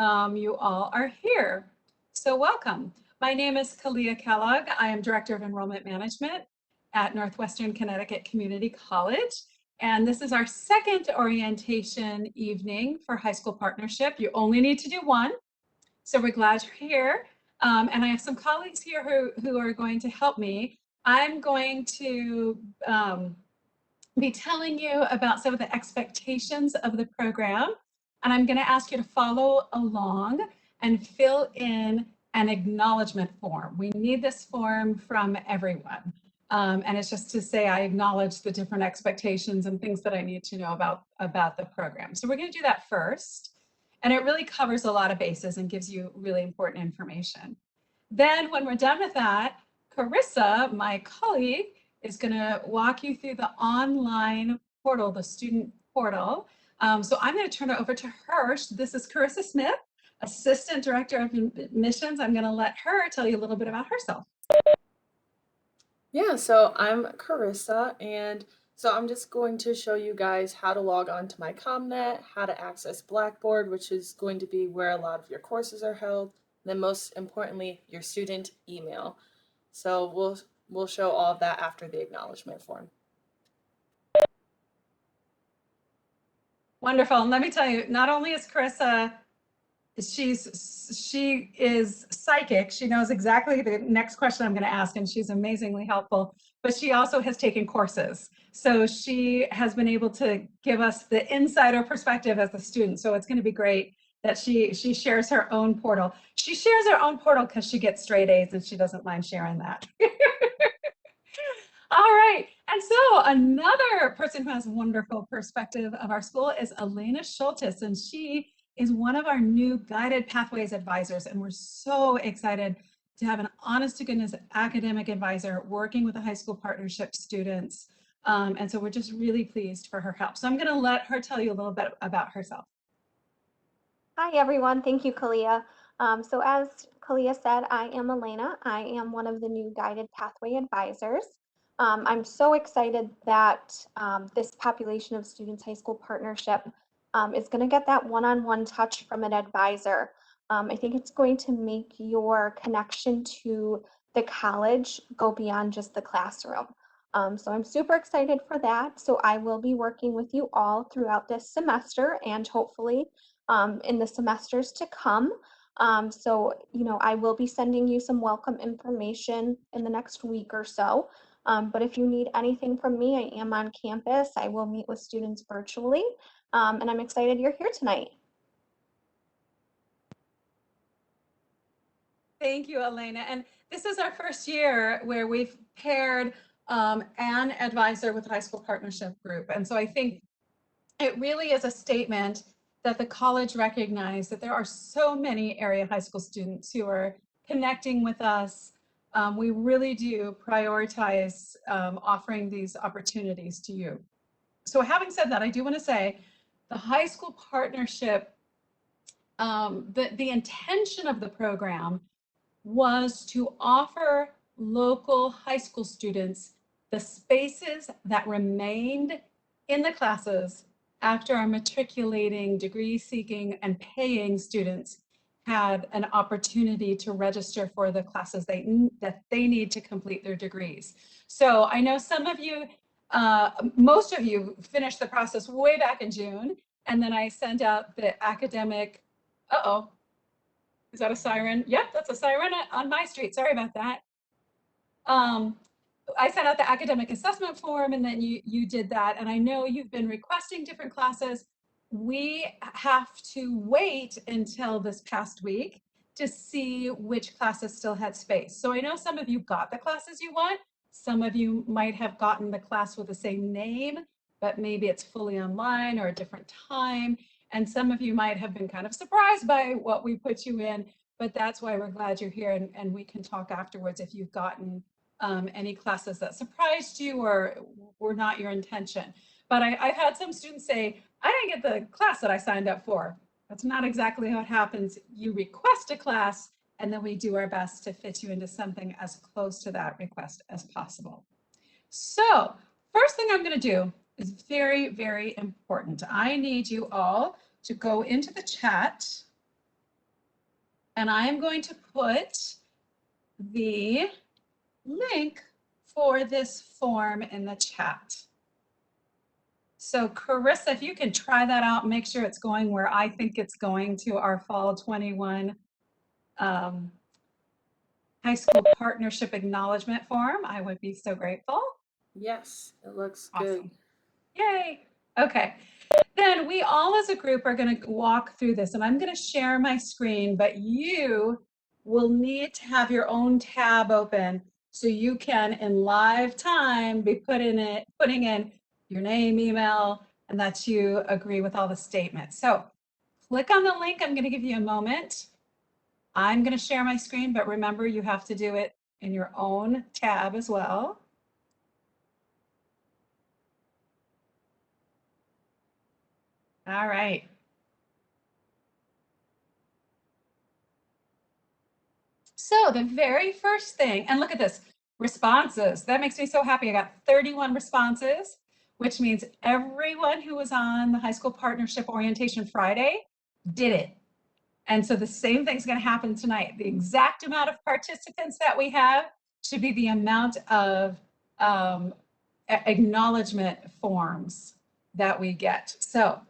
you all are here. So welcome. My name is Kalia Kellogg. I am Director of Enrollment Management at Northwestern Connecticut Community College. And this is our second orientation evening for high school partnership. You only need to do one. So we're glad you're here. And I have some colleagues here who are going to help me. I'm going to be telling you about some of the expectations of the program. And I'm going to ask you to follow along and fill in an acknowledgement form. We need this form from everyone. And it's just to say I acknowledge the different expectations and things that I need to know about the program. So we're going to do that first. And it really covers a lot of bases and gives you really important information. Then when we're done with that, Carissa, my colleague, is going to walk you through the online portal, the student portal. So I'm going to turn it over to her. This is Carissa Smith, Assistant Director of Admissions. I'm going to let her tell you a little bit about herself. Yeah, so I'm Carissa, and so I'm just going to show you guys how to log on to my ComNet, how to access Blackboard, which is going to be where a lot of your courses are held, and then most importantly, your student email. So we'll show all of that after the acknowledgement form. Wonderful. And let me tell you, not only is Carissa, she is psychic. She knows exactly the next question I'm going to ask, and she's amazingly helpful. But she also has taken courses. So she has been able to give us the insider perspective as a student. So it's going to be great that she shares her own portal. She shares her own portal because she gets straight A's and she doesn't mind sharing that. All right. And so another person who has wonderful perspective of our school is Elena Schultes, and she is one of our new Guided Pathways advisors. And we're so excited to have an honest to goodness academic advisor working with the high school partnership students. And so we're just really pleased for her help. So I'm going to let her tell you a little bit about herself. Hi, everyone. Thank you, Kalia. So as Kalia said, I am Elena. I am one of the new Guided Pathway advisors. I'm so excited that this population of students high school partnership is going to get that one-on-one touch from an advisor. I think it's going to make your connection to the college go beyond just the classroom. So I'm super excited for that. So I will be working with you all throughout this semester and hopefully in the semesters to come. So, I will be sending you some welcome information in the next week or so. But if you need anything from me, I am on campus. I will meet with students virtually. And I'm excited you're here tonight. Thank you, Elena. And this is our first year where we've paired an advisor with high school partnership group. And so I think it really is a statement that the college recognized that there are so many area high school students who are connecting with us. We really do prioritize offering these opportunities to you. So having said that, I do want to say the high school partnership, the intention of the program was to offer local high school students the spaces that remained in the classes after our matriculating, degree seeking, and paying students had an opportunity to register for the classes that they need to complete their degrees. So I know some of you, most of you finished the process way back in June, and then I sent out the academic, is that a siren? Yep, that's a siren on my street. Sorry about that. I sent out the academic assessment form and then you did that. And I know you've been requesting different classes. We have to wait until this past week to see which classes still had space. So I know some of you got the classes you want. Some of you might have gotten the class with the same name, but maybe it's fully online or a different time. And some of you might have been kind of surprised by what we put you in, but that's why we're glad you're here and we can talk afterwards if you've gotten any classes that surprised you or were not your intention. But I've had some students say, I didn't get the class that I signed up for. That's not exactly how it happens. You request a class and then we do our best to fit you into something as close to that request as possible. So first thing I'm going to do is very, very important. I need you all to go into the chat And I am going to put the link for this form in the chat. So Carissa, if you can try that out, make sure it's going where I think it's going, to our Fall 21 high school partnership acknowledgement form, I would be so grateful. Yes, it looks Awesome. good. Yay. Okay. Then we all as a group are going to walk through this, and I'm going to share my screen, but you will need to have your own tab open so you can in live time be putting in your name, email, and that you agree with all the statements. So click on the link. I'm going to give you a moment. I'm going to share my screen, but remember you have to do it in your own tab as well. All right. So the very first thing, and look at this, responses. That makes me so happy. I got 31 responses, which means everyone who was on the High School Partnership Orientation Friday did it. And so the same thing's going to happen tonight. The exact amount of participants that we have should be the amount of acknowledgement forms that we get. So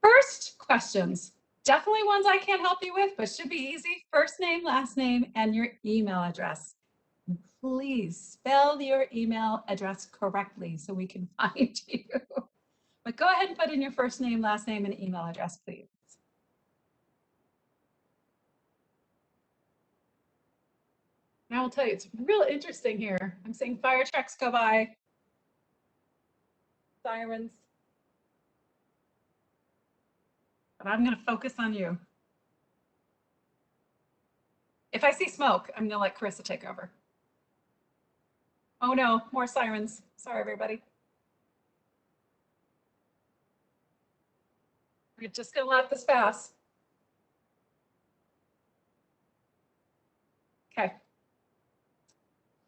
first questions, definitely ones I can't help you with, but should be easy. First name, last name, and your email address. Please spell your email address correctly so we can find you. But go ahead and put in your first name, last name, and email address, please. And I will tell you, it's real interesting here. I'm seeing fire trucks go by, sirens. But I'm going to focus on you. If I see smoke, I'm going to let Carissa take over. Oh no, more sirens. Sorry, everybody. We're just going to let this pass. Okay.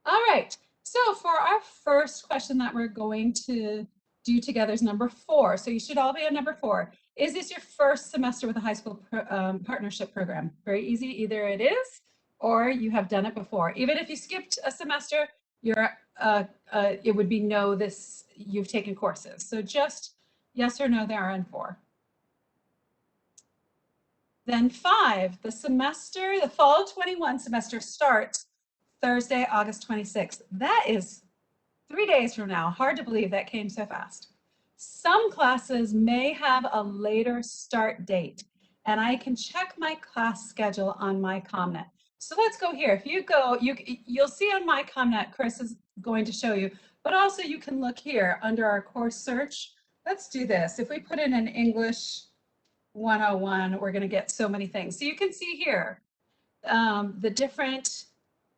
All right. So for our first question that we're going to do together is number 4. So you should all be on number 4. Is this your first semester with a high school partnership program? Very easy. Either it is or you have done it before. Even if you skipped a semester, you're it would be no, this you've taken courses. So just yes or no, there are in 4. Then 5, the fall 21 semester starts Thursday, August 26th. That is 3 days from now. Hard to believe that came so fast. Some classes may have a later start date, and I can check my class schedule on MyCommNet. So let's go here. If you go, you'll see on MyCommNet, Chris is going to show you, but also you can look here under our course search. Let's do this. If we put in an English 101, we're going to get so many things. So you can see here the different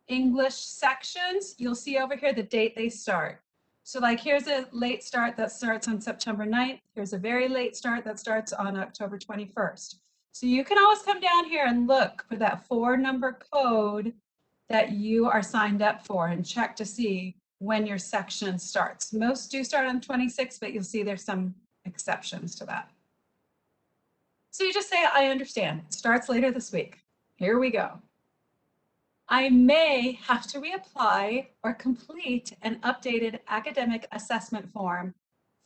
English sections. You'll see over here the date they start. So like here's a late start that starts on September 9th. Here's a very late start that starts on October 21st. So you can always come down here and look for that 4-number code that you are signed up for and check to see when your section starts. Most do start on 26th, but you'll see there's some exceptions to that. So you just say, I understand. It starts later this week. Here we go. I may have to reapply or complete an updated academic assessment form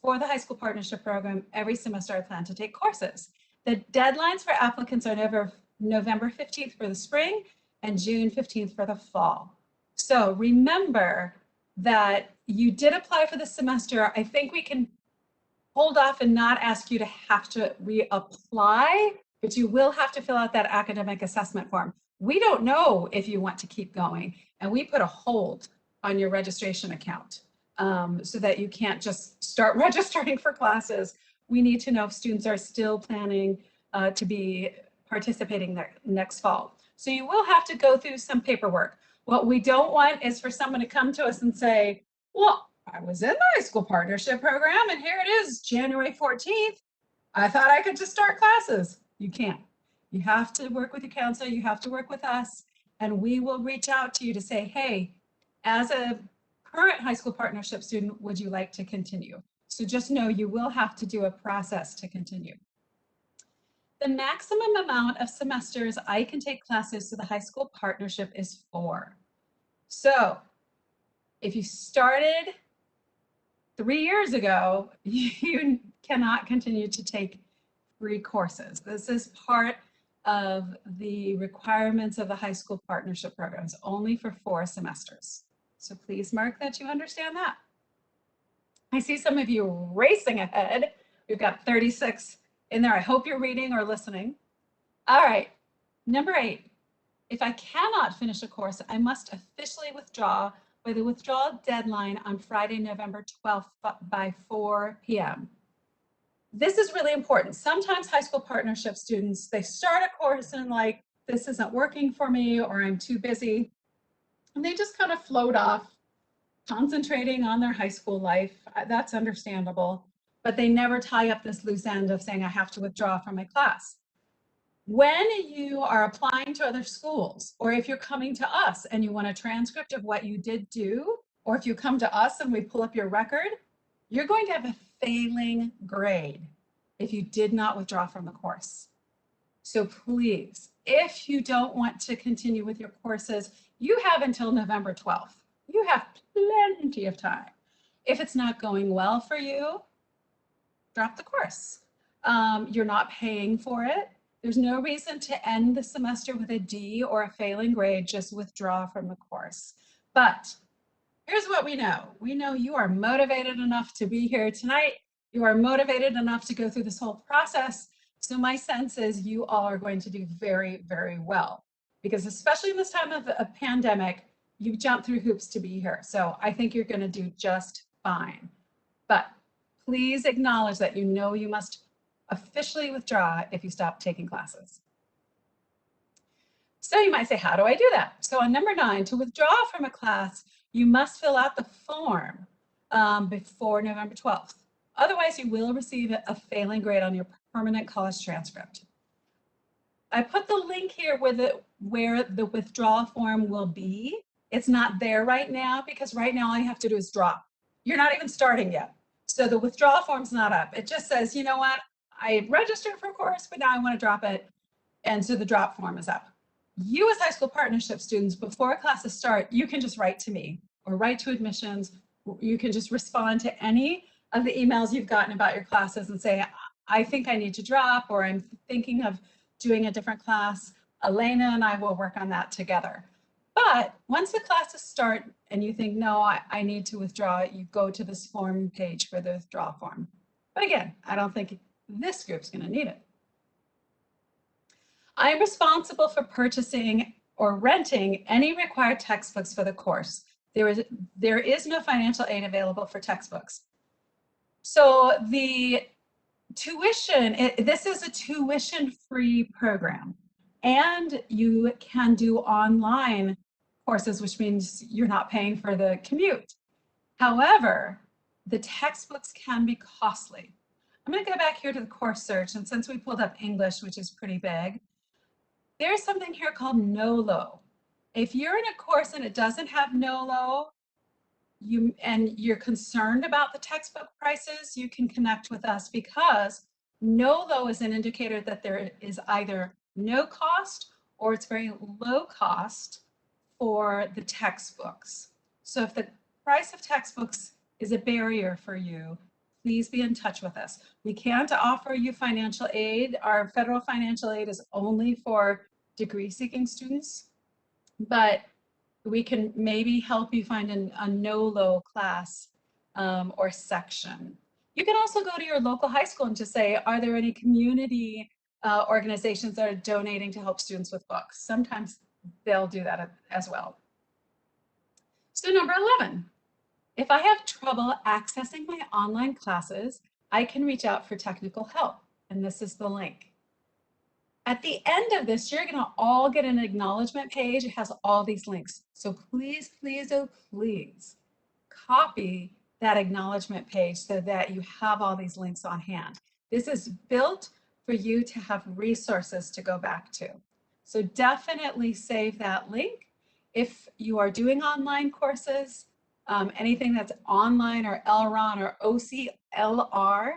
for the high school partnership program every semester I plan to take courses. The deadlines for applicants are November 15th for the spring and June 15th for the fall. So remember that you did apply for the semester. I think we can hold off and not ask you to have to reapply, but you will have to fill out that academic assessment form. We don't know if you want to keep going, and we put a hold on your registration account so that you can't just start registering for classes. We need to know if students are still planning to be participating next fall. So you will have to go through some paperwork. What we don't want is for someone to come to us and say, well, I was in the high school partnership program and here it is, January 14th. I thought I could just start classes. You can't. You have to work with your counselor, you have to work with us, and we will reach out to you to say, hey, as a current high school partnership student, would you like to continue? So just know you will have to do a process to continue. The maximum amount of semesters I can take classes through the high school partnership is 4. So if you started 3 years ago, you cannot continue to take 3 courses. This is part of the requirements of the high school partnership programs, only for 4 semesters. So please mark that you understand that. I see some of you racing ahead. We've got 36 in there. I hope you're reading or listening. All right, number 8. If I cannot finish a course, I must officially withdraw by the withdrawal deadline on Friday, November 12th by 4 p.m. This is really important. Sometimes high school partnership students, they start a course and like, this isn't working for me, or I'm too busy. And they just kind of float off, concentrating on their high school life. That's understandable, but they never tie up this loose end of saying, I have to withdraw from my class. When you are applying to other schools, or if you're coming to us and you want a transcript of what you did do, or if you come to us and we pull up your record, you're going to have a failing grade if you did not withdraw from the course. So please, if you don't want to continue with your courses, you have until November 12th. You have plenty of time. If it's not going well for you, drop the course. You're not paying for it. There's no reason to end the semester with a D or a failing grade, just withdraw from the course. But here's what we know. We know you are motivated enough to be here tonight. You are motivated enough to go through this whole process. So my sense is you all are going to do very, very well, because especially in this time of a pandemic, you've jumped through hoops to be here. So I think you're going to do just fine. But please acknowledge that you know you must officially withdraw if you stop taking classes. So you might say, how do I do that? So on number 9, to withdraw from a class, you must fill out the form before November 12th. Otherwise, you will receive a failing grade on your permanent college transcript. I put the link here where the withdrawal form will be. It's not there right now because right now all you have to do is drop. You're not even starting yet. So the withdrawal form's not up. It just says, you know what? I registered for a course, but now I want to drop it. And so the drop form is up. You as high school partnership students, before classes start, you can just write to me or write to admissions. You can just respond to any of the emails you've gotten about your classes and say, I think I need to drop, or I'm thinking of doing a different class. Elena and I will work on that together. But once the classes start and you think, no, I need to withdraw, you go to this form page for the withdrawal form. But again, I don't think this group's going to need it. I am responsible for purchasing or renting any required textbooks for the course. There is no financial aid available for textbooks. So the tuition, this is a tuition-free program, and you can do online courses, which means you're not paying for the commute. However, the textbooks can be costly. I'm going to go back here to the course search, and since we pulled up English, which is pretty big, there's something here called NOLO. If you're in a course and it doesn't have NOLO, and you're concerned about the textbook prices, you can connect with us, because NOLO is an indicator that there is either no cost or it's very low cost for the textbooks. So if the price of textbooks is a barrier for you, please be in touch with us. We can't offer you financial aid. Our federal financial aid is only for degree-seeking students, but we can maybe help you find a NOLO class or section. You can also go to your local high school and just say, are there any community organizations that are donating to help students with books? Sometimes they'll do that as well. So number 11, if I have trouble accessing my online classes, I can reach out for technical help. And this is the link. At the end of this, you're going to all get an acknowledgement page. It has all these links. So please, please, oh, please copy that acknowledgement page so that you have all these links on hand. This is built for you to have resources to go back to. So definitely save that link. If you are doing online courses, anything that's online or LRON or OCLR,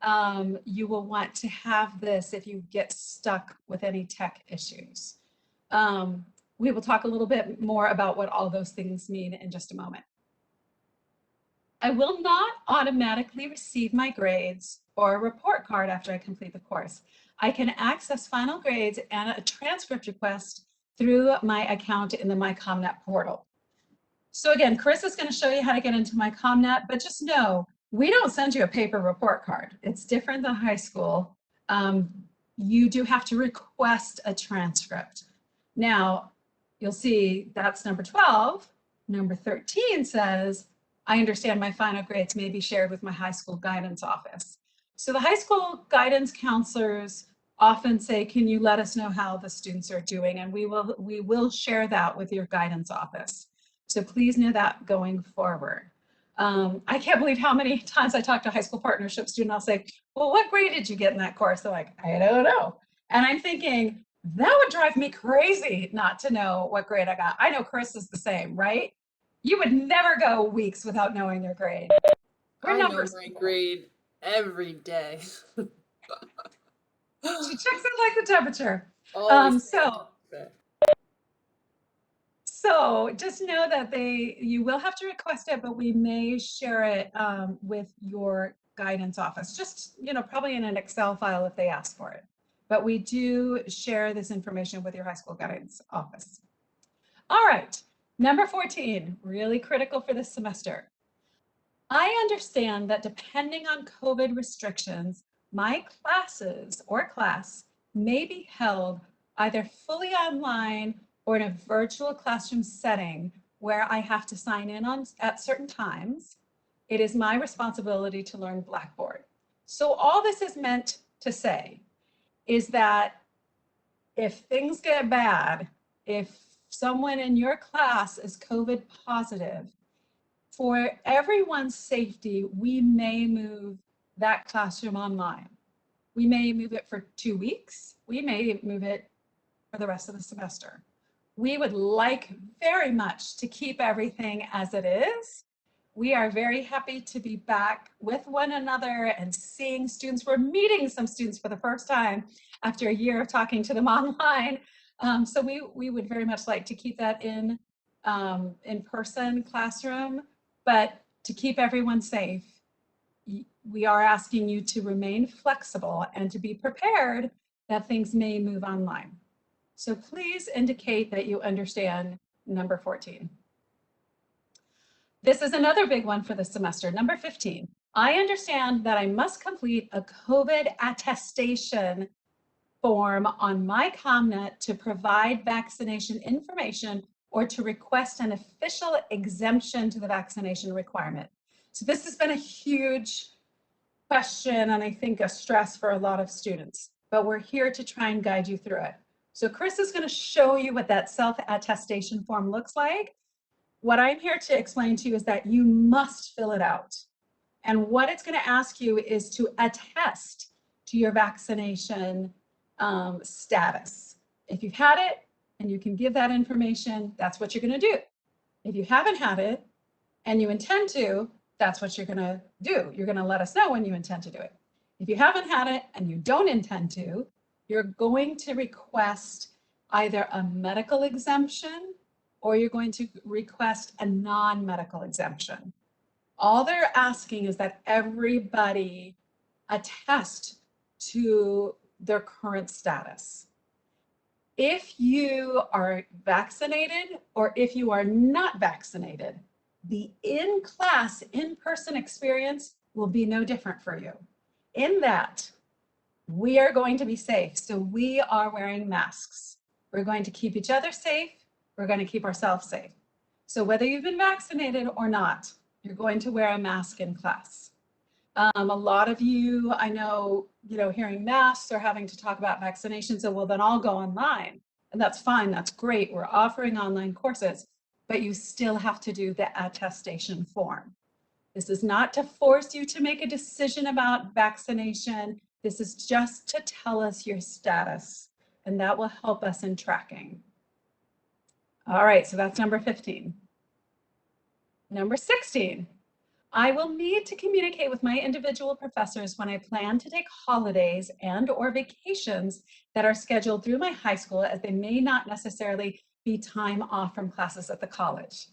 You will want to have this if you get stuck with any tech issues. We will talk a little bit more about what all those things mean in just a moment. I will not automatically receive my grades or a report card after I complete the course. I can access final grades and a transcript request through my account in the MyCommNet portal. So again, Chris is going to show you how to get into MyCommNet, but just know we don't send you a paper report card. It's different than high school. You do have to request a transcript. Now, you'll see that's number 12. Number 13 says, I understand my final grades may be shared with my high school guidance office. So the high school guidance counselors often say, can you let us know how the students are doing? And we will share that with your guidance office. So please know that going forward. I can't believe how many times I talk to high school partnership students. I'll say, well, what grade did you get in that course? They're like, I don't know. And I'm thinking, that would drive me crazy not to know what grade I got. I know Chris is the same, right? You would never go weeks without knowing your grade. We're I know numbers my people. grade every day. She checks it like the temperature. Always. So just know that you will have to request it, but we may share it with your guidance office. Just, probably in an Excel file if they ask for it. But we do share this information with your high school guidance office. All right, number 14, really critical for this semester. I understand that depending on COVID restrictions, my classes or class may be held either fully online or in a virtual classroom setting where I have to sign in at certain times. It is my responsibility to learn Blackboard. So all this is meant to say is that if things get bad, if someone in your class is COVID positive, for everyone's safety, we may move that classroom online. We may move it for 2 weeks. We may move it for the rest of the semester. We would like very much to keep everything as it is. We are very happy to be back with one another and seeing students. We're meeting some students for the first time after a year of talking to them online. So we would very much like to keep that in person classroom, but to keep everyone safe, we are asking you to remain flexible and to be prepared that things may move online. So please indicate that you understand number 14. This is another big one for the semester, number 15. I understand that I must complete a COVID attestation form on MyCommNet to provide vaccination information or to request an official exemption to the vaccination requirement. So this has been a huge question and I think a stress for a lot of students, but we're here to try and guide you through it. So Chris is going to show you what that self-attestation form looks like. What I'm here to explain to you is that you must fill it out. And what it's going to ask you is to attest to your vaccination status. If you've had it and you can give that information, that's what you're going to do. If you haven't had it and you intend to, that's what you're going to do. You're going to let us know when you intend to do it. If you haven't had it and you don't intend to, you're going to request either a medical exemption or you're going to request a non-medical exemption. All they're asking is that everybody attest to their current status. If you are vaccinated or if you are not vaccinated, the in-class, in-person experience will be no different for you. In that, we are going to be safe. So we are wearing masks. We're going to keep each other safe. We're going to keep ourselves safe. So whether you've been vaccinated or not, you're going to wear a mask in class. A lot of you, I know, hearing masks or having to talk about vaccinations, so well, then I'll go online. And that's fine, that's great. We're offering online courses, but you still have to do the attestation form. This is not to force you to make a decision about vaccination. This is just to tell us your status, and that will help us in tracking. All right, so that's number 15. Number 16. I will need to communicate with my individual professors when I plan to take holidays and or vacations that are scheduled through my high school, as they may not necessarily be time off from classes at the college.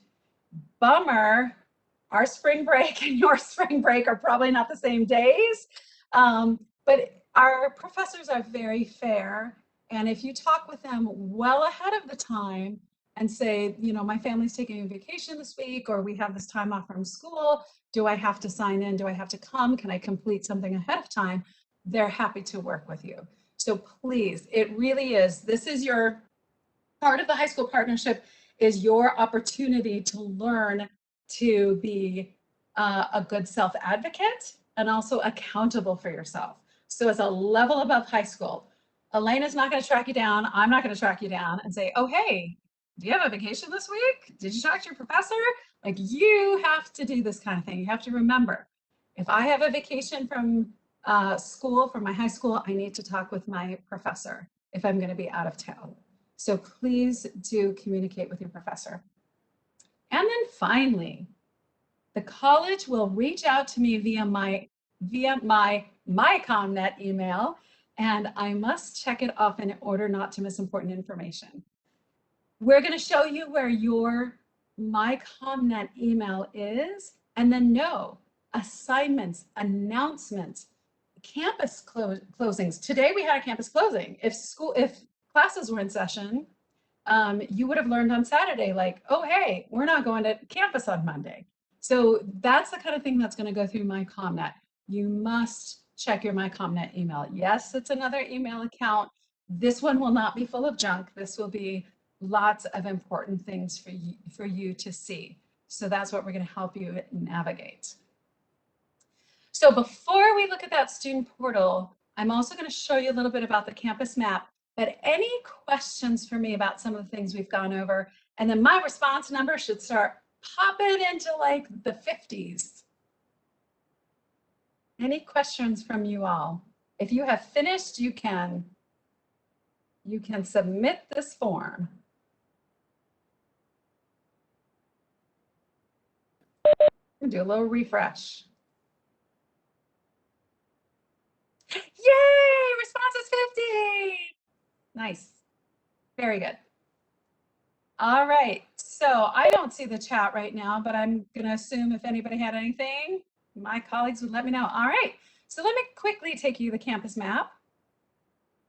Bummer. Our spring break and your spring break are probably not the same days, but our professors are very fair. And if you talk with them well ahead of the time and say, you know, my family's taking a vacation this week, or we have this time off from school, do I have to sign in? Do I have to come? Can I complete something ahead of time? They're happy to work with you. So please, it really is, this is your part of the high school partnership, is your opportunity to learn to be a good self-advocate and also accountable for yourself. So it's a level above high school. Elena's not going to track you down. I'm not going to track you down and say, oh, hey, do you have a vacation this week? Did you talk to your professor? Like, you have to do this kind of thing. You have to remember, if I have a vacation from school, from my high school, I need to talk with my professor if I'm going to be out of town. So please do communicate with your professor. And then finally, the college will reach out to me via my MyCommNet email, and I must check it off in order not to miss important information. We're going to show you where your MyCommNet email is, and then know assignments, announcements, campus closings. Today we had a campus closing. If classes were in session, you would have learned on Saturday, like, oh, hey, we're not going to campus on Monday. So that's the kind of thing that's going to go through MyCommNet. You must check your MyCommNet email. Yes, it's another email account. This one will not be full of junk. This will be lots of important things for you to see. So that's what we're going to help you navigate. So before we look at that student portal, I'm also going to show you a little bit about the campus map. But any questions for me about some of the things we've gone over? And then my response number should start popping into like the 50s. Any questions from you all? If you have finished, you can submit this form. Do a little refresh. Yay, response is 50. Nice. Very good. All right. So I don't see the chat right now, but I'm going to assume if anybody had anything, my colleagues would let me know. All right. So let me quickly take you the campus map.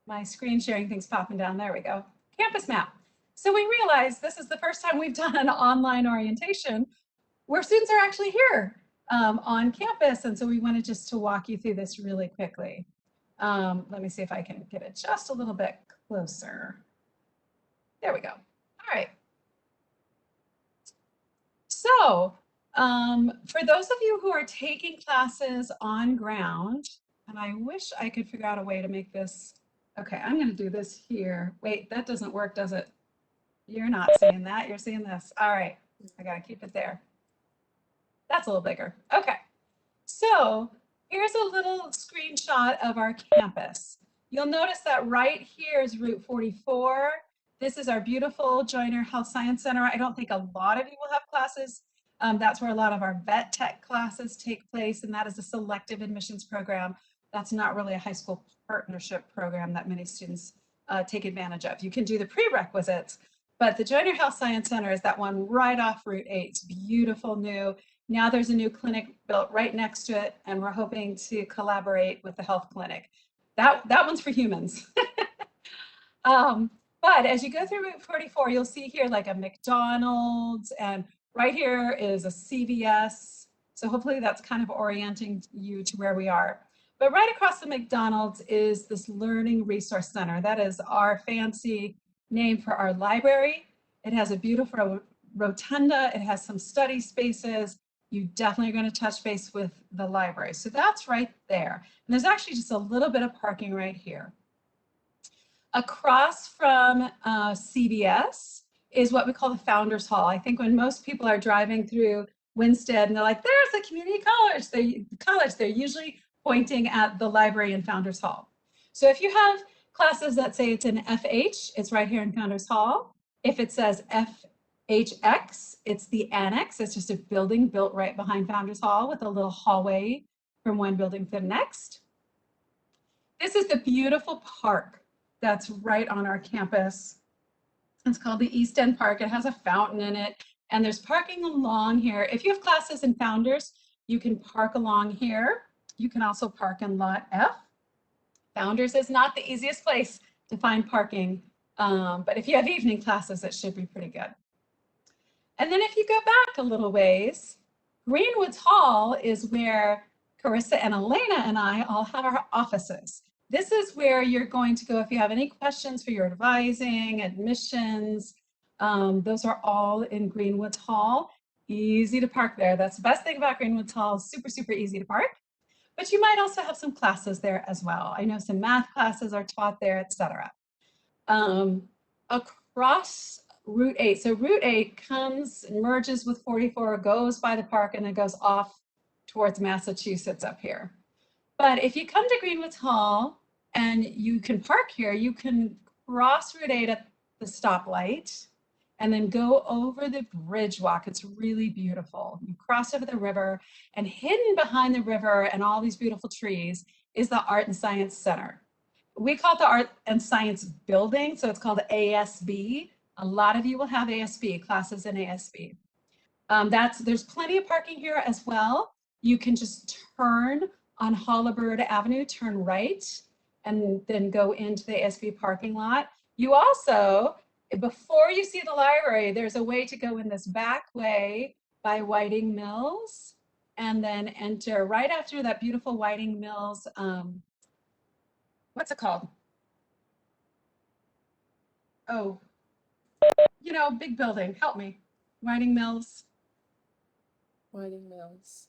My screen sharing thing's popping down. There we go. Campus map. So we realized this is the first time we've done an online orientation where students are actually here on campus. And so we wanted just to walk you through this really quickly. Let me see if I can get it just a little bit closer. There we go. All right. So for those of you who are taking classes on ground, and I wish I could figure out a way to make this, okay, I'm going to do this here. Wait, that doesn't work, does it? You're not seeing that, you're seeing this. All right, I got to keep it there. That's a little bigger. Okay, so here's a little screenshot of our campus. You'll notice that right here is Route 44. This is our beautiful Joyner Health Science Center. I don't think a lot of you will have classes. That's where a lot of our vet tech classes take place, and that is a selective admissions program. That's not really a high school partnership program that many students take advantage of. You can do the prerequisites, but the Joyner Health Science Center is that one right off Route 8. It's beautiful, new. Now there's a new clinic built right next to it, and we're hoping to collaborate with the health clinic. That one's for humans. But as you go through Route 44, you'll see here like a McDonald's, and right here is a CVS. So hopefully that's kind of orienting you to where we are. But right across the McDonald's is this Learning Resource Center. That is our fancy name for our library. It has a beautiful rotunda. It has some study spaces. You definitely are going to touch base with the library. So that's right there. And there's actually just a little bit of parking right here. Across from CVS is what we call the Founders Hall. I think when most people are driving through Winsted and they're like, there's the community college, they're usually pointing at the library in Founders Hall. So if you have classes that say it's in FH, it's right here in Founders Hall. If it says HX, it's the annex. It's just a building built right behind Founders Hall with a little hallway from one building to the next. This is the beautiful park that's right on our campus. It's called the East End Park. It has a fountain in it, and there's parking along here. If you have classes in Founders, you can park along here. You can also park in Lot F. Founders is not the easiest place to find parking, but if you have evening classes, it should be pretty good. And then if you go back a little ways, Greenwoods Hall is where Carissa and Elena and I all have our offices. This is where you're going to go if you have any questions for your advising, admissions. Those are all in Greenwoods Hall. Easy to park there. That's the best thing about Greenwoods Hall. Super, super easy to park. But you might also have some classes there as well. I know some math classes are taught there, etc. Across Route 8. So Route 8 comes, merges with 44, goes by the park, and then goes off towards Massachusetts up here. But if you come to Greenwoods Hall and you can park here, you can cross Route 8 at the stoplight and then go over the bridge walk. It's really beautiful. You cross over the river, and hidden behind the river and all these beautiful trees is the Art and Science Center. We call it the Art and Science Building, so it's called ASB. A lot of you will have ASB, classes in ASB. There's plenty of parking here as well. You can just turn on Holabird Avenue, turn right, and then go into the ASB parking lot. You also, before you see the library, there's a way to go in this back way by Whiting Mills, and then enter right after that beautiful Whiting Mills, what's it called? Oh, big building, help me. Whiting Mills. Whiting Mills.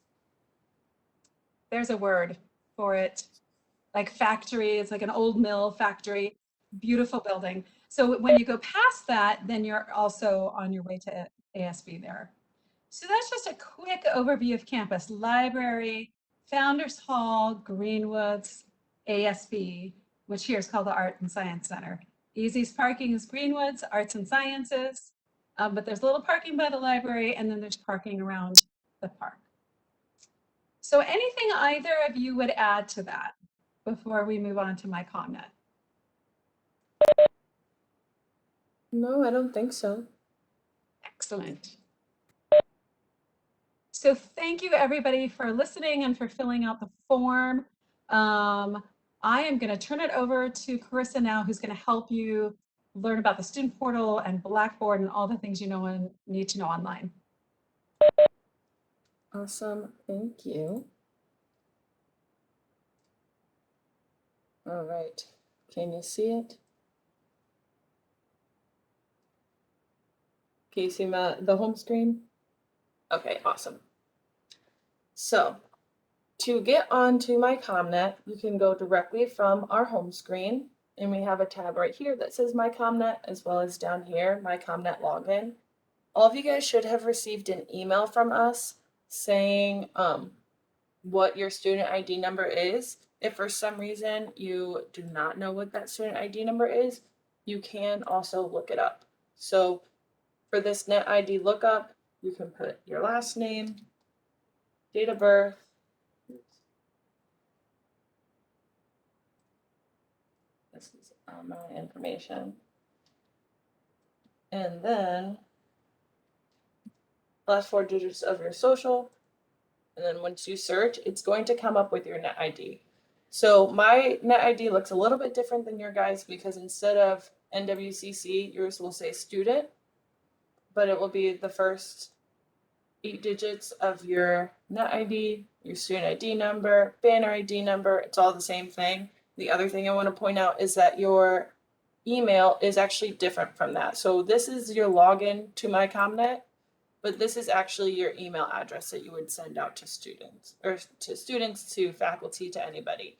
There's a word for it. Like factory, it's like an old mill factory, beautiful building. So when you go past that, then you're also on your way to ASB there. So that's just a quick overview of campus: library, Founders Hall, Greenwoods, ASB, which here is called the Art and Science Center. Easiest parking is Greenwoods, Arts and Sciences, but there's a little parking by the library, and then there's parking around the park. So anything either of you would add to that before we move on to my CommNet? No, I don't think so. Excellent. So thank you everybody for listening and for filling out the form. I am going to turn it over to Carissa now, who's going to help you learn about the student portal and Blackboard and all the things you know and need to know online. Awesome, thank you. All right, can you see it? Can you see the home screen? Okay, awesome. So to get onto my CommNet, you can go directly from our home screen, and we have a tab right here that says My CommNet, as well as down here, My CommNet Login. All of you guys should have received an email from us saying what your student ID number is. If for some reason you do not know what that student ID number is, you can also look it up. So for this Net ID lookup, you can put your last name, date of birth, this is my information, and then last 4 digits of your social, and then once you search, it's going to come up with your Net ID. So my Net ID looks a little bit different than your guys, because instead of NWCC, yours will say student, but it will be the first 8 digits of your Net ID, your student ID number, banner ID number. It's all the same thing. The other thing I want to point out is that your email is actually different from that. So this is your login to my CommNet, but this is actually your email address that you would send out to students, to faculty, to anybody.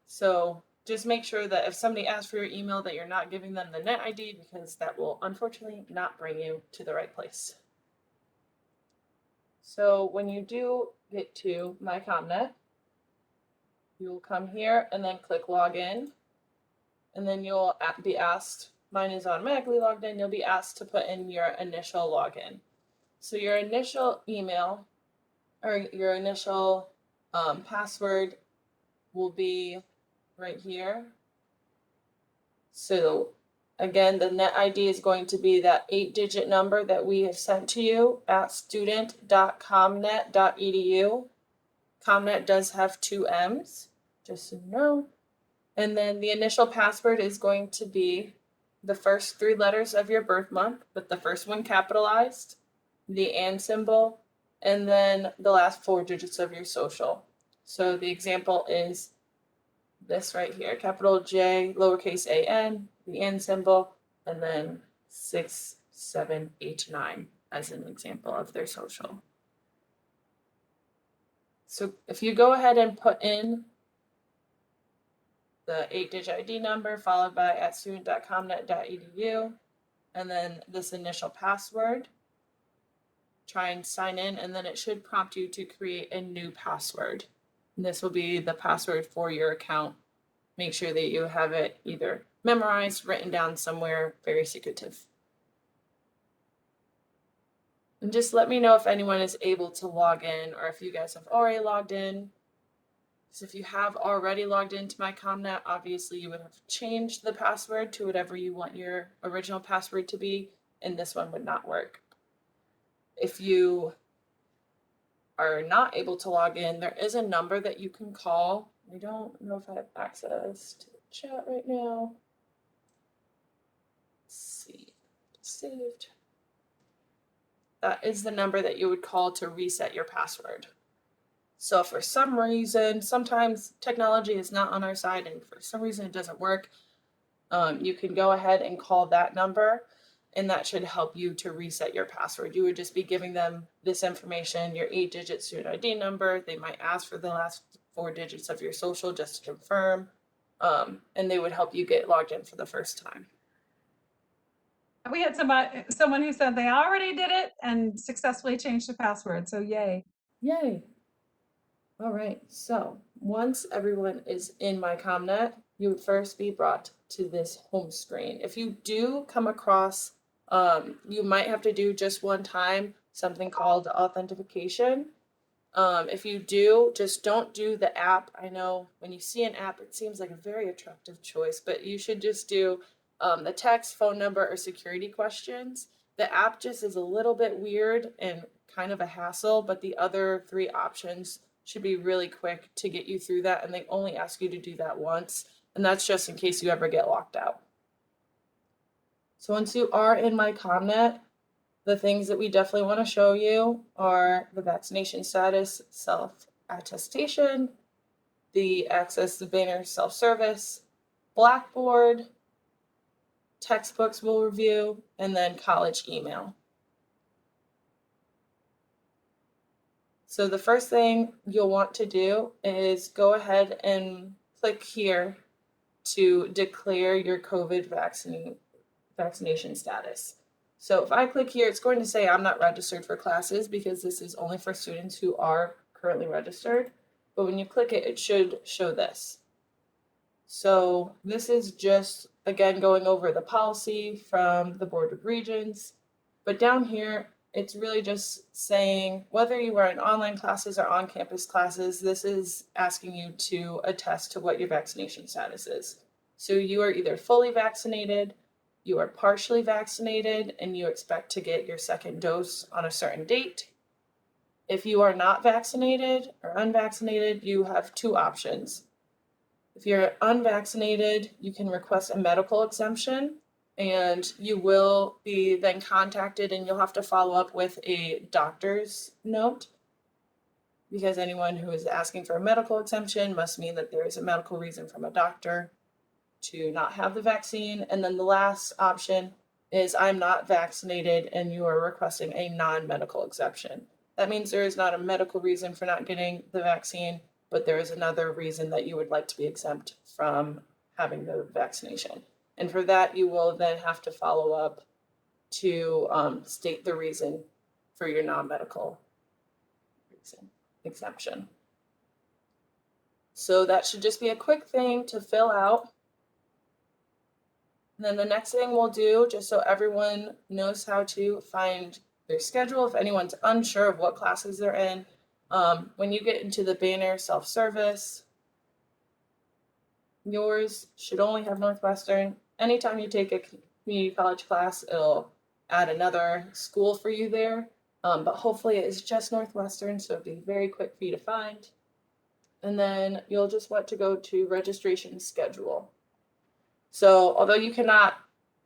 So just make sure that if somebody asks for your email, that you're not giving them the Net ID, because that will unfortunately not bring you to the right place. So when you do get to my CommNet, you will come here and then click login, and then you'll be asked mine is automatically logged in, you'll be asked to put in your initial login. So your initial email or your initial password will be right here. So again, the net ID is going to be that 8-digit number that we have sent to you at student.comnet.edu. ComNet does have 2 M's, just so you know. And then the initial password is going to be the first 3 letters of your birth month, with the first one capitalized, the and symbol, and then the last 4 digits of your social. So the example is this right here, capital J, lowercase a n, the and symbol, and then 6789 as an example of their social. So if you go ahead and put in the 8-digit ID number followed by at student.comnet.edu, and then this initial password, try and sign in, and then it should prompt you to create a new password. And this will be the password for your account. Make sure that you have it either memorized, written down somewhere, very secretive. And just let me know if anyone is able to log in or if you guys have already logged in. So if you have already logged into my ComNet, obviously you would have changed the password to whatever you want your original password to be, and this one would not work. If you are not able to log in, there is a number that you can call. I don't know if I have access to the chat right now. Let's see, saved. That is the number that you would call to reset your password. So for some reason, sometimes technology is not on our side and for some reason it doesn't work, you can go ahead and call that number, and that should help you to reset your password. You would just be giving them this information, your 8-digit student ID number. They might ask for the last 4 digits of your social just to confirm, and they would help you get logged in for the first time. We had someone who said they already did it and successfully changed the password, so yay. Yay. All right, so once everyone is in my ComNet, you would first be brought to this home screen. If you do come across, you might have to do just one time something called authentication. If you do, just don't do the app. I know when you see an app, it seems like a very attractive choice, but you should just do the text, phone number, or security questions. The app just is a little bit weird and kind of a hassle, but the other 3 options should be really quick to get you through that, and they only ask you to do that once, and that's just in case you ever get locked out. So once you are in my ComNet, the things that we definitely want to show you are the vaccination status, self-attestation, the access to banner self-service, Blackboard, textbooks we'll review, and then college email. So the first thing you'll want to do is go ahead and click here to declare your COVID vaccination status. So if I click here, it's going to say I'm not registered for classes because this is only for students who are currently registered. But when you click it, it should show this. So this is just, again, going over the policy from the Board of Regents. But down here, it's really just saying whether you are in online classes or on-campus classes, this is asking you to attest to what your vaccination status is. So you are either fully vaccinated, you are partially vaccinated, and you expect to get your second dose on a certain date. If you are not vaccinated or unvaccinated, you have 2 options. If you're unvaccinated, you can request a medical exemption, and you will be then contacted and you'll have to follow up with a doctor's note, because anyone who is asking for a medical exemption must mean that there is a medical reason from a doctor to not have the vaccine. And then the last option is I'm not vaccinated and you are requesting a non-medical exemption. That means there is not a medical reason for not getting the vaccine, but there is another reason that you would like to be exempt from having the vaccination. And for that, you will then have to follow up to state the reason for your non-medical exemption. So that should just be a quick thing to fill out. And then the next thing we'll do, just so everyone knows how to find their schedule, if anyone's unsure of what classes they're in, when you get into the banner self-service, yours should only have Northwestern. Anytime you take a community college class, it'll add another school for you there. But hopefully it is just Northwestern, so it'll be very quick for you to find. And then you'll just want to go to registration schedule. So although you cannot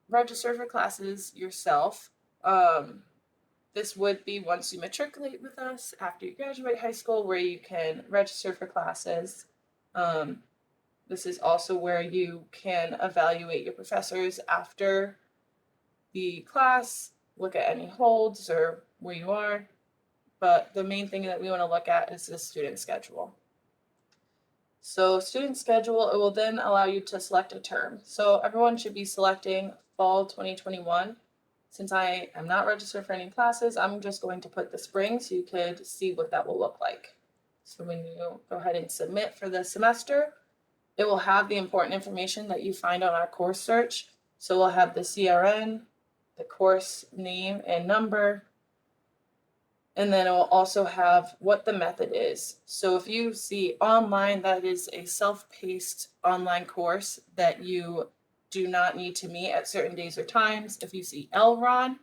register for classes yourself, this would be once you matriculate with us after you graduate high school, where you can register for classes. This is also where you can evaluate your professors after the class, look at any holds or where you are. But the main thing that we want to look at is the student schedule. So student schedule, it will then allow you to select a term. So everyone should be selecting fall 2021. Since I am not registered for any classes, I'm just going to put the spring so you could see what that will look like. So when you go ahead and submit for the semester, it will have the important information that you find on our course search. So we'll have the CRN, the course name and number, and then it will also have what the method is. So if you see online, that is a self-paced online course that you do not need to meet at certain days or times. If you see LRON,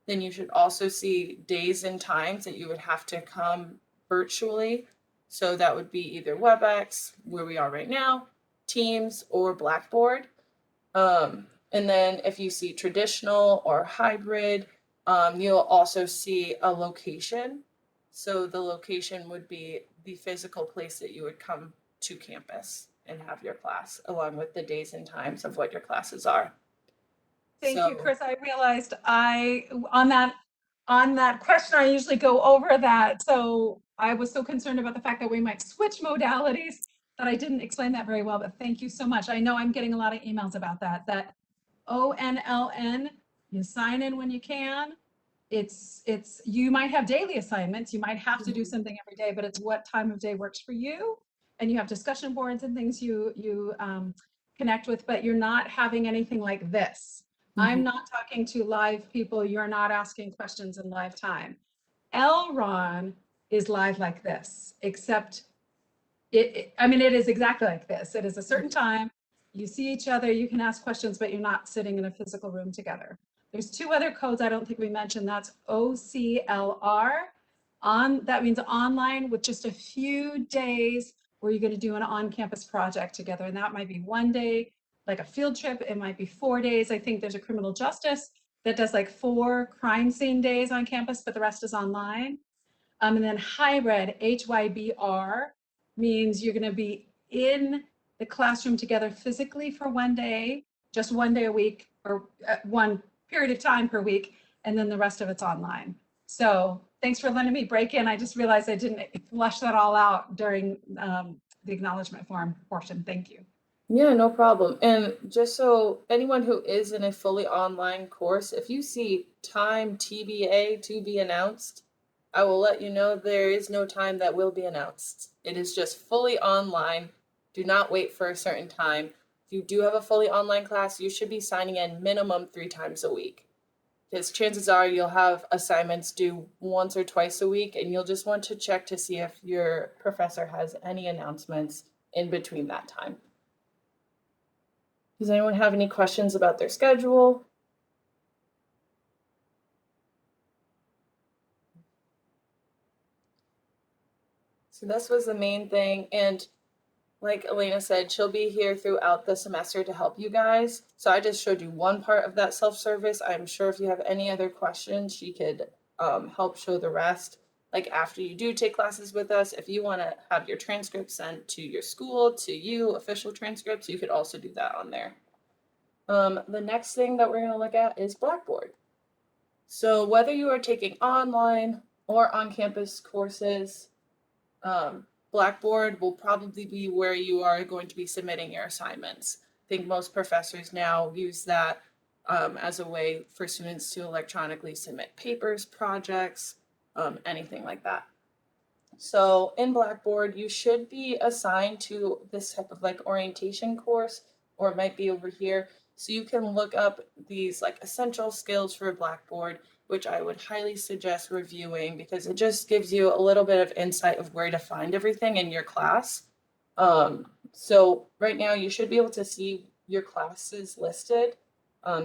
then you should also see days and times that you would have to come virtually. So that would be either WebEx, where we are right now, Teams, or Blackboard. And then if you see traditional or hybrid, you'll also see a location. So the location would be the physical place that you would come to campus and have your class, along with the days and times of what your classes are. Thank you, Chris. I realized on that question, I usually go over that. So I was so concerned about the fact that we might switch modalities that I didn't explain that very well, but thank you so much. I know I'm getting a lot of emails about that ONLN, you sign in when you can. It's you might have daily assignments, you might have to do something every day, but it's what time of day works for you. And you have discussion boards and things you connect with, but you're not having anything like this. I'm not talking to live people. You're not asking questions in live time. LRON is live like this, except I mean, it is exactly like this. It is a certain time. You see each other, you can ask questions, but you're not sitting in a physical room together. There's two other codes I don't think we mentioned. That's OCLR. That means online with just a few days where you're going to do an on-campus project together. And that might be one day, like a field trip. It might be 4 days. I think there's a criminal justice that does like 4 crime scene days on campus, but the rest is online. And then hybrid, HYBR, means you're going to be in the classroom together physically for one day, just one day a week, or one period of time per week, and then the rest of it's online. So thanks for letting me break in. I just realized I didn't flush that all out during the acknowledgement form portion. Thank you. Yeah, no problem. And just so anyone who is in a fully online course, if you see time TBA to be announced, I will let you know there is no time that will be announced. It is just fully online. Do not wait for a certain time. If you do have a fully online class, you should be signing in minimum 3 times a week. Because chances are you'll have assignments due once or twice a week, and you'll just want to check to see if your professor has any announcements in between that time. Does anyone have any questions about their schedule? So this was the main thing. And like Elena said, she'll be here throughout the semester to help you guys. So I just showed you one part of that self-service. I'm sure if you have any other questions, she could help show the rest. Like after you do take classes with us, if you want to have your transcripts sent to your school, to you, official transcripts, you could also do that on there. The next thing that we're going to look at is Blackboard. So whether you are taking online or on-campus courses, Blackboard will probably be where you are going to be submitting your assignments. I think most professors now use that as a way for students to electronically submit papers, projects, anything like that. So in Blackboard, you should be assigned to this type of like orientation course, or it might be over here, So you can look up these like essential skills for Blackboard, which I would highly suggest reviewing because it just gives you a little bit of insight of where to find everything in your class. So right now you should be able to see your classes listed.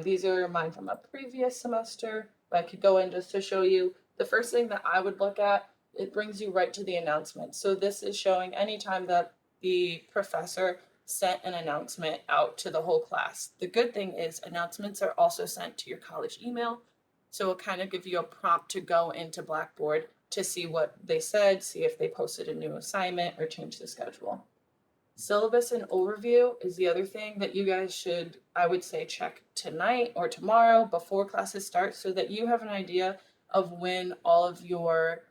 These are mine from a previous semester, but I could go in just to show you. The first thing that I would look at, it brings you right to the announcement. So this is showing anytime that the professor sent an announcement out to the whole class. The good thing is announcements are also sent to your college email. So it'll kind of give you a prompt to go into Blackboard to see what they said, see if they posted a new assignment or changed the schedule. Syllabus and overview is the other thing that you guys should, I would say, check tonight or tomorrow before classes start so that you have an idea of when all of your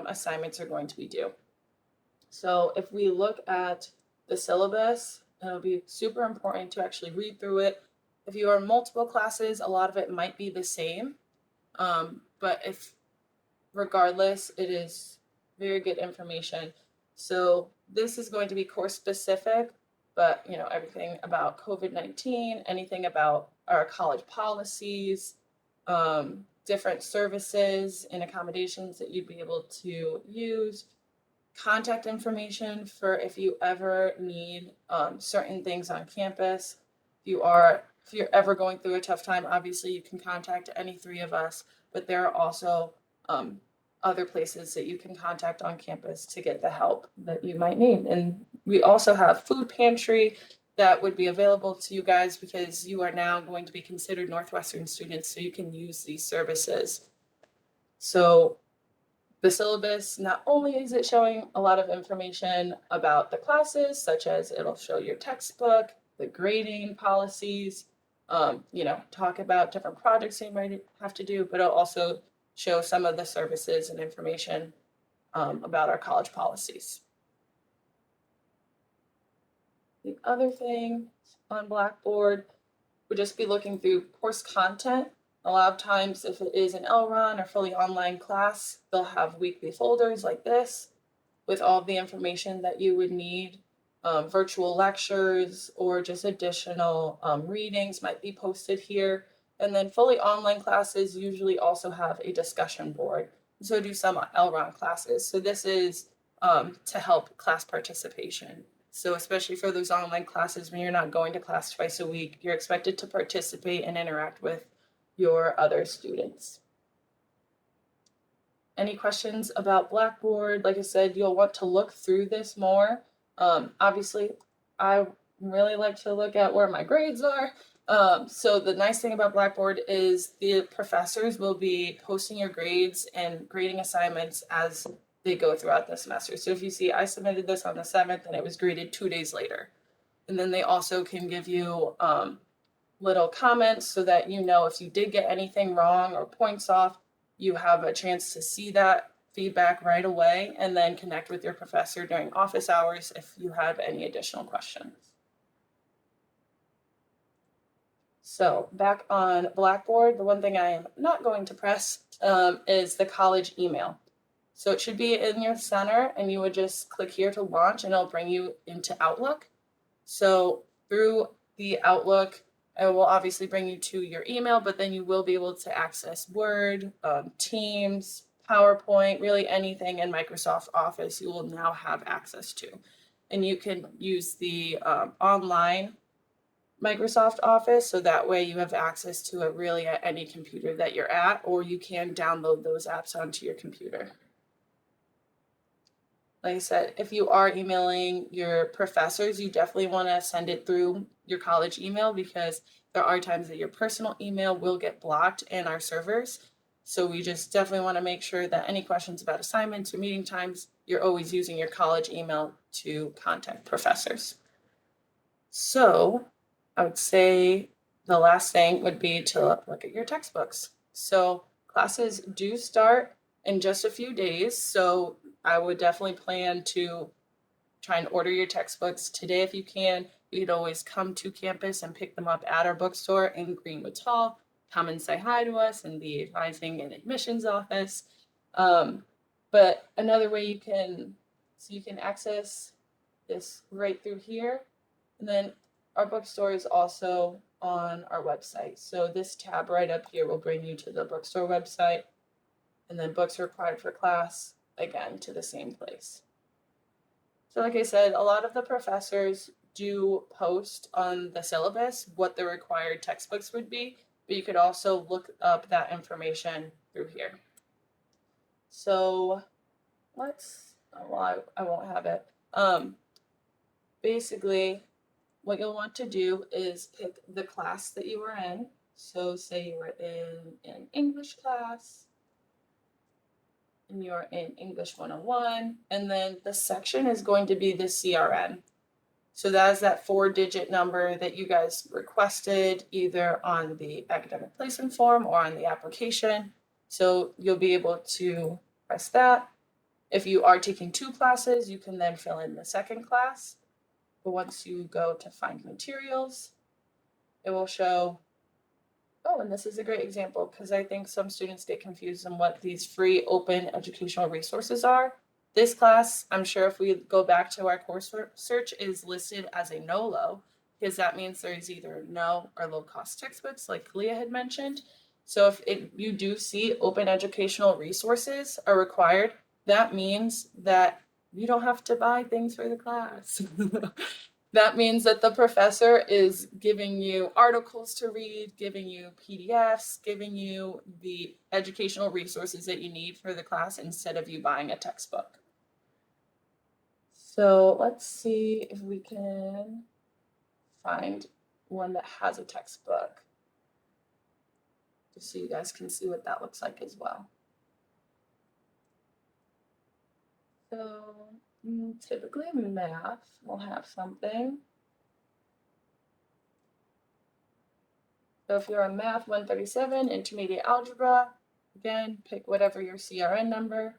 assignments are going to be due. So if we look at the syllabus, it'll be super important to actually read through it. If you are in multiple classes, a lot of it might be the same. But if regardless, it is very good information. So this is going to be course specific, but you know, everything about COVID-19, anything about our college policies, different services and accommodations that you'd be able to use, contact information for if you ever need certain things on campus. If you're ever going through a tough time, obviously you can contact any three of us, but there are also other places that you can contact on campus to get the help that you might need. And we also have food pantry that would be available to you guys because you are now going to be considered Northwestern students, so you can use these services. So the syllabus, not only is it showing a lot of information about the classes, such as it'll show your textbook, the grading policies, talk about different projects you might have to do, but it'll also show some of the services and information about our college policies. The other thing on Blackboard would just be looking through course content. A lot of times, if it is an L-Run or fully online class, they'll have weekly folders like this with all the information that you would need. Virtual lectures or just additional readings might be posted here. And then fully online classes usually also have a discussion board. So do some L-Ron classes. So this is to help class participation. So especially for those online classes, when you're not going to class twice a week, you're expected to participate and interact with your other students. Any questions about Blackboard? Like I said, you'll want to look through this more. Obviously, I really like to look at where my grades are. So the nice thing about Blackboard is the professors will be posting your grades and grading assignments as they go throughout the semester. So if you see, I submitted this on the 7th and it was graded 2 days later. And then they also can give you little comments so that you know if you did get anything wrong or points off, you have a chance to see that feedback right away and then connect with your professor during office hours if you have any additional questions. So back on Blackboard, the one thing I am not going to press is the college email. So it should be in your center and you would just click here to launch and it'll bring you into Outlook. So through the Outlook, it will obviously bring you to your email, but then you will be able to access Word, Teams, PowerPoint, really anything in Microsoft Office you will now have access to. And you can use the online Microsoft Office, so that way you have access to it really at any computer that you're at, or you can download those apps onto your computer. Like I said, if you are emailing your professors, you definitely want to send it through your college email because there are times that your personal email will get blocked in our servers. So we just definitely want to make sure that any questions about assignments or meeting times, you're always using your college email to contact professors. So I would say the last thing would be to look at your textbooks. So classes do start in just a few days. So I would definitely plan to try and order your textbooks today if you can. You could always come to campus and pick them up at our bookstore in Greenwoods Hall. Come and say hi to us in the advising and admissions office. But another way you can access this right through here. And then our bookstore is also on our website. So this tab right up here will bring you to the bookstore website, and then books required for class, again, to the same place. So like I said, a lot of the professors do post on the syllabus what the required textbooks would be, but you could also look up that information through here. So I won't have it. Basically, what you'll want to do is pick the class that you were in. So say you were in an English class, and you're in English 101, and then the section is going to be the CRN. So that is that 4-digit number that you guys requested either on the academic placement form or on the application. So you'll be able to press that. If you are taking 2 classes, you can then fill in the second class. But once you go to find materials, it will show, oh, and this is a great example because I think some students get confused on what these free open educational resources are. This class, I'm sure if we go back to our course search, is listed as a NOLO because that means there's either no or low cost textbooks like Kalia had mentioned. So if you do see open educational resources are required, that means that you don't have to buy things for the class. That means that the professor is giving you articles to read, giving you PDFs, giving you the educational resources that you need for the class instead of you buying a textbook. So let's see if we can find one that has a textbook, just so you guys can see what that looks like as well. So typically math will have something. So if you're on math 137, intermediate algebra, again, pick whatever your CRN number.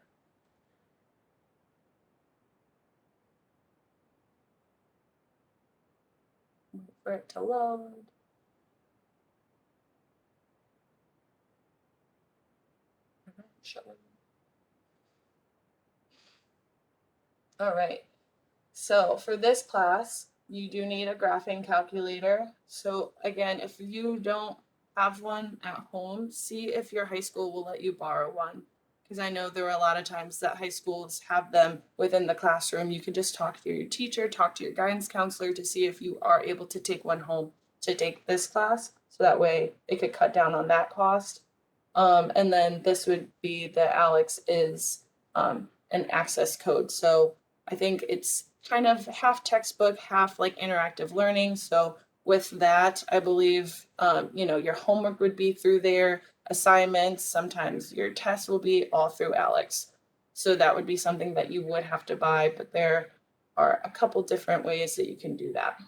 Wait for it to load. All right, so for this class, you do need a graphing calculator. So again, if you don't have one at home, see if your high school will let you borrow one. Because I know there are a lot of times that high schools have them within the classroom. You can just talk to your teacher, talk to your guidance counselor to see if you are able to take one home to take this class. So that way it could cut down on that cost. And then this would be the ALEKS is an access code. So I think it's kind of half textbook, half like interactive learning. So with that, I believe, your homework would be through there, assignments, sometimes your tests will be all through ALEKS. So that would be something that you would have to buy, but there are a couple different ways that you can do that.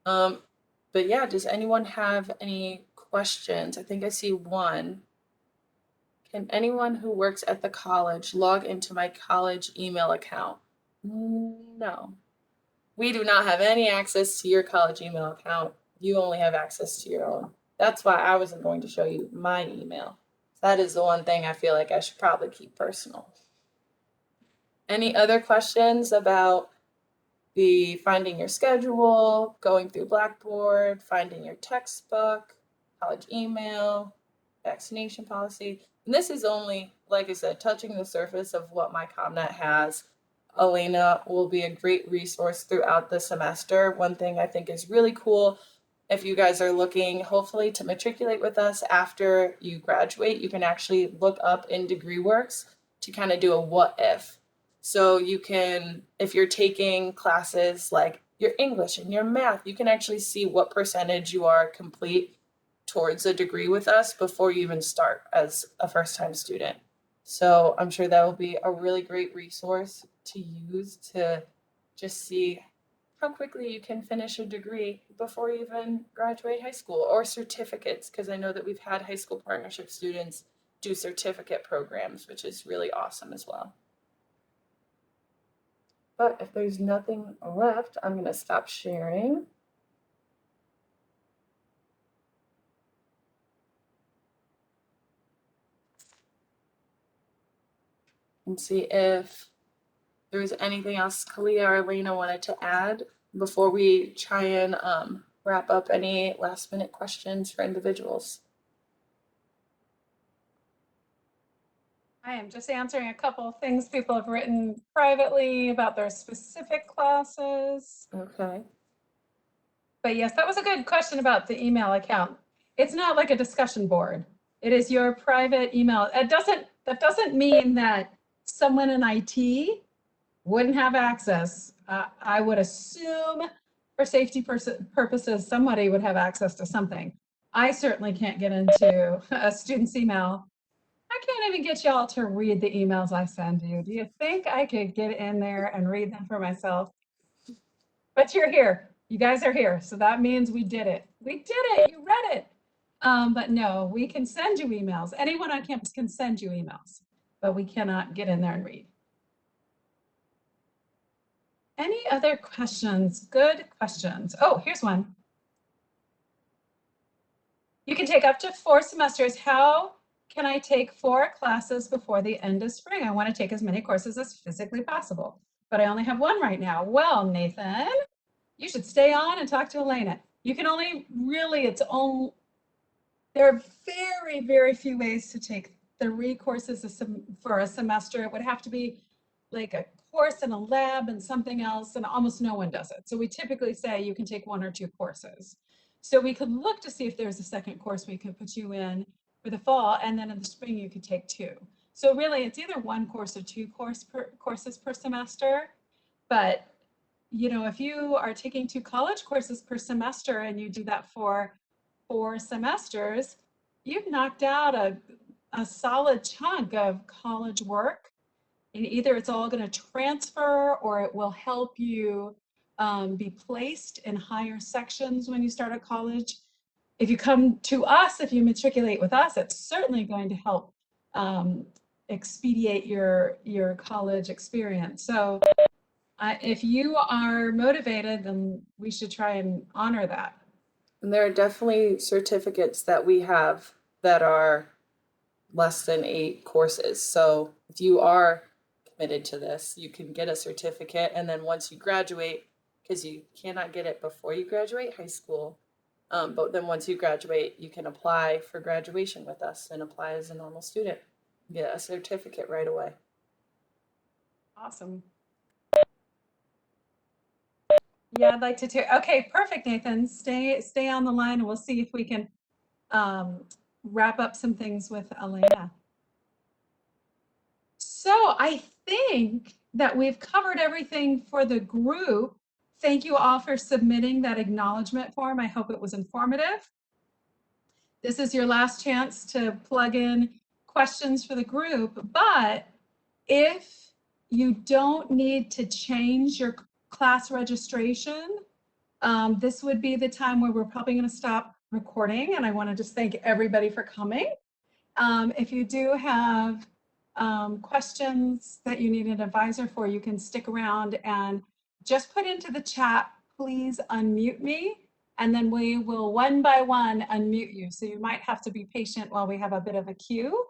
But yeah, does anyone have any questions? I think I see one. Can anyone who works at the college log into my college email account? No. We do not have any access to your college email account. You only have access to your own. That's why I wasn't going to show you my email. That is the one thing I feel like I should probably keep personal. Any other questions about the finding your schedule, going through Blackboard, finding your textbook, college email, vaccination policy? And this is only, like I said, touching the surface of what my CommNet has. Elena will be a great resource throughout the semester. One thing I think is really cool, if you guys are looking hopefully to matriculate with us after you graduate, you can actually look up in DegreeWorks to kind of do a what if. So you can, if you're taking classes like your English and your math, you can actually see what percentage you are complete towards a degree with us before you even start as a first-time student. So I'm sure that will be a really great resource to use to just see how quickly you can finish a degree before you even graduate high school, or certificates, because I know that we've had high school partnership students do certificate programs, which is really awesome as well. But if there's nothing left, I'm going to stop sharing. And see if there's anything else Kalia or Elena wanted to add before we try and wrap up any last minute questions for individuals. I am just answering a couple of things people have written privately about their specific classes. Okay. But yes, that was a good question about the email account. It's not like a discussion board. It is your private email. That doesn't mean that someone in IT wouldn't have access. I would assume for safety purposes, somebody would have access to something. I certainly can't get into a student's email. I can't even get y'all to read the emails I send you. Do you think I could get in there and read them for myself? But you're here. You guys are here. So that means we did it. We did it. You read it. But no, we can send you emails. Anyone on campus can send you emails, but we cannot get in there and read. Any other questions? Good questions. Oh, here's one. You can take up to 4 semesters. How can I take 4 classes before the end of spring? I want to take as many courses as physically possible, but I only have 1 right now. Well, Nathan, you should stay on and talk to Elena. You can only really, there are very, very few ways to take 3 courses for a semester. It would have to be like a course and a lab and something else, and almost no one does it. So we typically say you can take 1 or 2 courses. So we could look to see if there's a second course we could put you in for the fall, and then in the spring you could take 2. So really it's either 1 course or 2 courses per semester. But you know, if you are taking 2 college courses per semester and you do that for 4 semesters, you've knocked out a solid chunk of college work. And either it's all going to transfer or it will help you be placed in higher sections when you start at college. If you come to us, if you matriculate with us, it's certainly going to help expedite your college experience. So if you are motivated, then we should try and honor that. And there are definitely certificates that we have that are less than 8 courses. So if you are committed to this, you can get a certificate, and then once you graduate, because you cannot get it before you graduate high school, but then once you graduate, you can apply for graduation with us and apply as a normal student. Get a certificate right away. Awesome. Yeah, I'd like to too. Okay, perfect, Nathan. Stay on the line and we'll see if we can wrap up some things with Elena. So I think that we've covered everything for the group. Thank you all for submitting that acknowledgement form. I hope it was informative. This is your last chance to plug in questions for the group, but if you don't need to change your class registration, this would be the time where we're probably going to stop recording, and I want to just thank everybody for coming. If you do have questions that you need an advisor for, you can stick around and just put into the chat, please unmute me, and then we will one by one unmute you. So you might have to be patient while we have a bit of a queue.